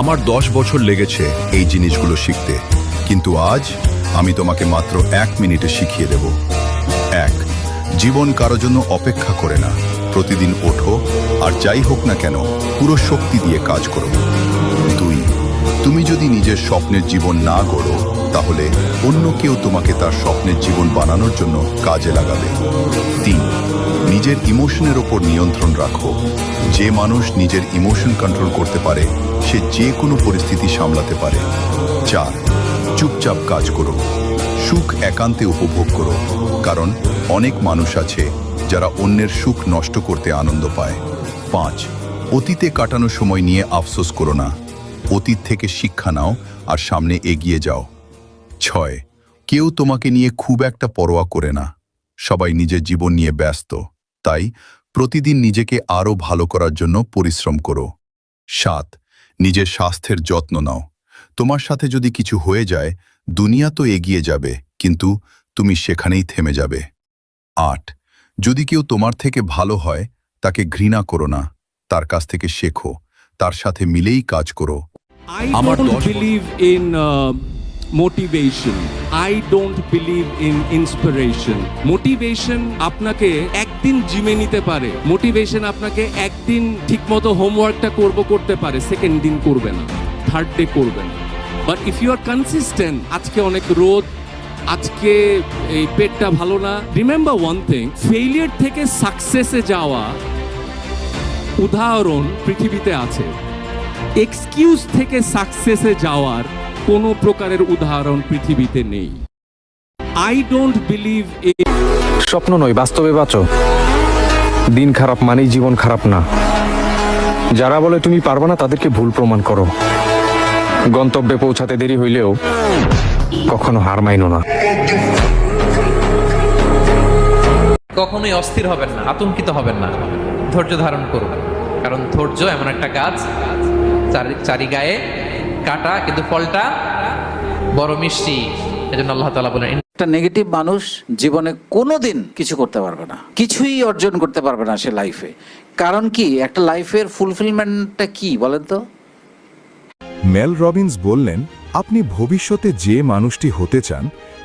আমার 10 বছর লেগেছে এই জিনিসগুলো শিখতে, কিন্তু আজ আমি তোমাকে মাত্র 1 মিনিটে শিখিয়ে দেব। 1, জীবন কারো জন্য অপেক্ষা করে না। প্রতিদিন ওঠো, আর যাই হোক না কেন পুরো শক্তি দিয়ে কাজ করো। 2, তুমি যদি নিজের স্বপ্নের জীবন না গড়ো, তাহলে অন্য কেউ তোমাকে তার স্বপ্নের জীবন বানানোর জন্য কাজে লাগাবে। 3, নিজের ইমোশনের ওপর নিয়ন্ত্রণ রাখো। যে মানুষ নিজের ইমোশন কন্ট্রোল করতে পারে, সে যে কোনো পরিস্থিতি সামলাতে পারে। 4, চুপচাপ কাজ করো। সুখ একান্তে উপভোগ করো, কারণ অনেক মানুষ আছে যারা অন্যের সুখ নষ্ট করতে আনন্দ পায়। 5, অতীতে কাটানো সময় নিয়ে আফসোস করো না। অতীত থেকে শিক্ষা নাও আর সামনে এগিয়ে যাও। 6, কেউ তোমাকে নিয়ে খুব একটা পরোয়া করে না। সবাই নিজের জীবন নিয়ে ব্যস্ত, তাই প্রতিদিন নিজেকে আরও ভালো করার জন্য পরিশ্রম করো। 7, নিজের স্বাস্থ্যের যত্ন নাও। তোমার সাথে যদি কিছু হয়ে যায়, দুনিয়া তো এগিয়ে যাবে, কিন্তু তুমি সেখানেই থেমে যাবে। 8, যদি কেউ তোমার থেকে ভালো হয়, তাকে ঘৃণা করো না। তার কাছ থেকে শেখো, তার সাথে মিলেই কাজ করো। I don't believe in motivation. I don't believe in inspiration. Motivation আপনাকে একদিন জিমে নিতে পারে। মোটিভেশন আপনাকে একদিন ঠিকমতো হোমওয়ার্কটা করতে পারে, সেকেন্ড দিন করবে না, থার্ড ডে করবে না। But if you are consistent, আজকে অনেক রোদ, আজকে এই পেটটা ভালো না, রিমেম্বার ওয়ান থিং, ফেইলিয়ার থেকে সাকসেসে যাওয়া উদাহরণ পৃথিবীতে আছে। এক্সকিউজ থেকে সাকসেসে যাওয়ার কোনো প্রকারের উদাহরণ পৃথিবীতে নেই। আই ডোন্ট বিলিভ ইন স্বপ্ন নয়, বাস্তবে বাঁচো। দিন খারাপ মানেই জীবন খারাপ না। যারা বলে তুমি পারবে না, তাদেরকে ভুল প্রমাণ করো। গন্তব্যে পৌঁছাতে দেরি হইলেও কখনো হার মাইনো না। কখনোই অস্থির হবেন না, আতঙ্কিত হবেন না, ধৈর্য ধারণ করুন। কারণ ধৈর্য এমন একটা গাছ, চারি গায়ে কাটা, কিন্তু ফলটা বড় মিষ্টি। এজন্য আল্লাহ তাআলা বলেন, একটা নেগেটিভ মানুষ জীবনে কোনোদিন কিছু করতে পারবে না, কিছুই অর্জন করতে পারবে না সে লাইফে। কারণ কি, একটা লাইফের ফুলফিলমেন্টটা কি বলেন তো? মেল রবিন্স বললেন, আপনি ভবিষ্যতে যে মানুষটি হতে চান,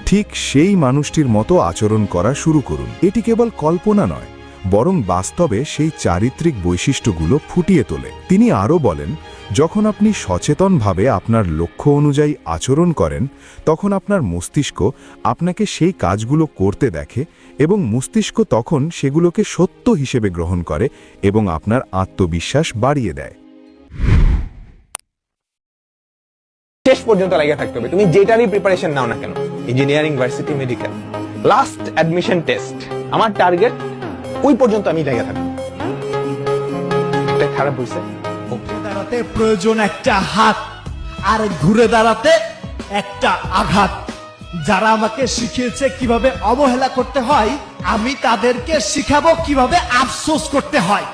ঠিক সেই মানুষটির মতো আচরণ করা শুরু করুন। এটি কেবল কল্পনা নয়, বরং বাস্তবে সেই চারিত্রিক বৈশিষ্ট্যগুলো ফুটিয়ে তোলে। তিনি আরও বলেন, যখন আপনি সচেতনভাবে আপনার লক্ষ্য অনুযায়ী আচরণ করেন, তখন আপনার মস্তিষ্ক আপনাকে সেই কাজগুলো করতে দেখে, এবং মস্তিষ্ক তখন সেগুলোকে সত্য হিসেবে গ্রহণ করে এবং আপনার আত্মবিশ্বাস বাড়িয়ে দেয়। শেষ পর্যন্ত লাগিয়ে থাকতে হবে, তুমি যেটারই প্রিপারেশন নাও না কেন, engineering, varsity, medical, last admission test, আমার টার্গেট ওই পর্যন্ত আমি লাগিয়ে থাকবো। এটা খারাপ হয়েছে। দাঁড়াতে প্রয়োজন একটা হাত, আর ঘুরে দাঁড়াতে একটা আঘাত। যারা আমাকে শিখিয়েছে কিভাবে অবহেলা করতে হয়, আমি তাদেরকে শিখাবো কিভাবে আফসোস করতে হয়।